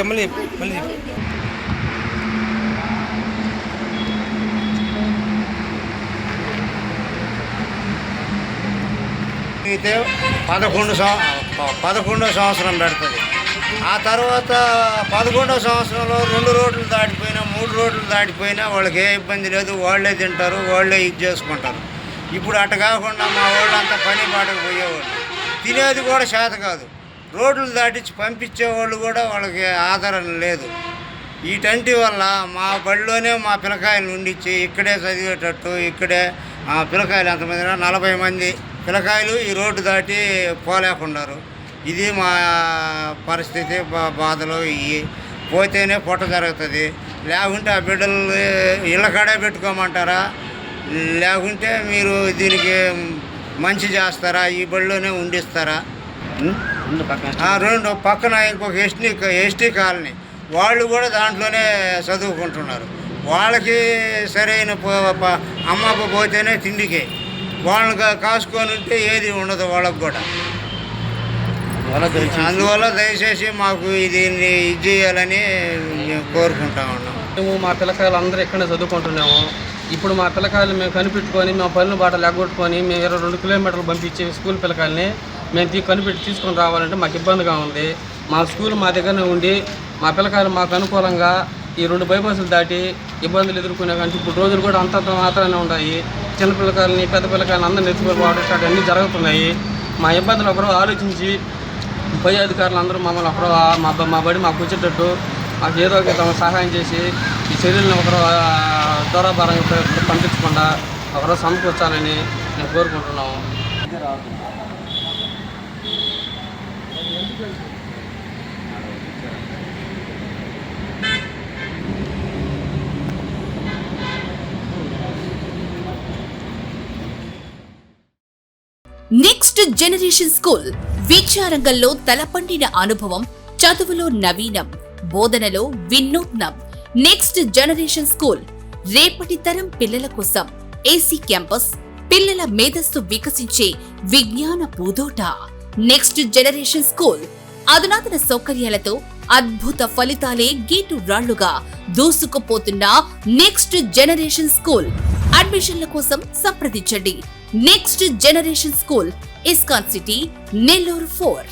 మళ్ళీ మళ్ళీ అయితే 11వ సంవత్సరం పెడుతుంది. ఆ తర్వాత 11వ సంవత్సరంలో 2 రోడ్లు దాటిపోయినా 3 రోడ్లు దాటిపోయినా వాళ్ళకి ఏ ఇబ్బంది లేదు, వాళ్ళే తింటారు, వాళ్ళే ఇది చేసుకుంటారు. ఇప్పుడు అట్ట కాకుండా మా వాళ్ళంతా పని బాటకు పోయేవాళ్ళు, తినేది కూడా చేత కాదు. రోడ్లు దాటించి పంపించేవాళ్ళు కూడా వాళ్ళకి ఆదరణ లేదు. వీటంటి వల్ల మా బడిలోనే మా పిల్లకాయలు ఉండిచ్చి ఇక్కడే చదివేటట్టు, ఇక్కడే పిల్లకాయలు ఎంతమంది 40 మంది పిల్లకాయలు ఈ రోడ్డు దాటి పోలేకున్నారు. ఇది మా పరిస్థితి. బాధలు ఇవి పోతేనే పొట్ట జరుగుతుంది, లేకుంటే ఆ బిడ్డలు ఇళ్ళ కాడే పెట్టుకోమంటారా, లేకుంటే మీరు దీనికి మంచి చేస్తారా, ఈ బడిలోనే ఉండిస్తారా? 2 పక్కన ఇంకొక ఎస్టీ కాలనీ వాళ్ళు కూడా దాంట్లోనే చదువుకుంటున్నారు. వాళ్ళకి సరైన అమ్మప్ప పోతేనే తిండికి, వాళ్ళని కాసుకొని ఉంటే ఏది ఉండదు వాళ్ళకు కూడా. అందువల్ల దయచేసి మాకు దీన్ని ఇది చేయాలని మేము కోరుకుంటా ఉన్నాం. మేము మా పిల్లకాయలు అందరూ ఇక్కడే చదువుకుంటున్నాము. ఇప్పుడు మా పిల్లకాయలు మేము కనిపెట్టుకొని మేము పనులు బాట లేగొట్టుకొని మేము 22 కిలోమీటర్లు పంపించే స్కూల్ పిల్లకాయలని మేము కనిపెట్టి తీసుకొని రావాలంటే మాకు ఇబ్బందిగా ఉంది. మా స్కూల్ మా దగ్గరనే ఉండి మా పిల్లకాయలు మాకు అనుకూలంగా ఈ 2 బైపాసులు దాటి ఇబ్బందులు ఎదుర్కొనే కానీ ఇప్పుడు రోజులు కూడా అంతంత మాత్రమే ఉన్నాయి. చిన్న పిల్లకాయలని పెద్ద పిల్లకాయలని అందరినీ ఎత్తుకోవడం అన్నీ జరుగుతున్నాయి. మా ఇబ్బందులు ఒకరు ఆలోచించి పై అధికారులు అందరూ మమ్మల్ని ఒకరు మా బడి మాకు వచ్చేటట్టు మాకు ఏదో ఒక సహాయం చేసి ఈ చర్యలను ఒకరు దూరాభారంగా పంపించకుండా ఒకరు సమకూర్చాలని మేము కోరుకుంటున్నాము. నెక్స్ట్ జనరేషన్ స్కూల్ విద్యారంగంలో తలపండిన అనుభవం, చదువులో నవీనం, బోధనలో వినూత్నం. నెక్స్ట్ జనరేషన్ స్కూల్ రేపటి తరం పిల్లల కోసం ఏసీ క్యాంపస్, పిల్లల మేధస్సు వికసించే విజ్ఞాన పూదోట. నెక్స్ట్ జనరేషన్ స్కూల్ అధునాతన సౌకర్యాలతో అద్భుత ఫలితాలే గీటు రాళ్లుగా దూసుకుపోతున్న నెక్స్ట్ జనరేషన్ స్కూల్. అడ్మిషన్ల కోసం సంప్రదించండి. Next generation school, ISKCON city, Nellore 4.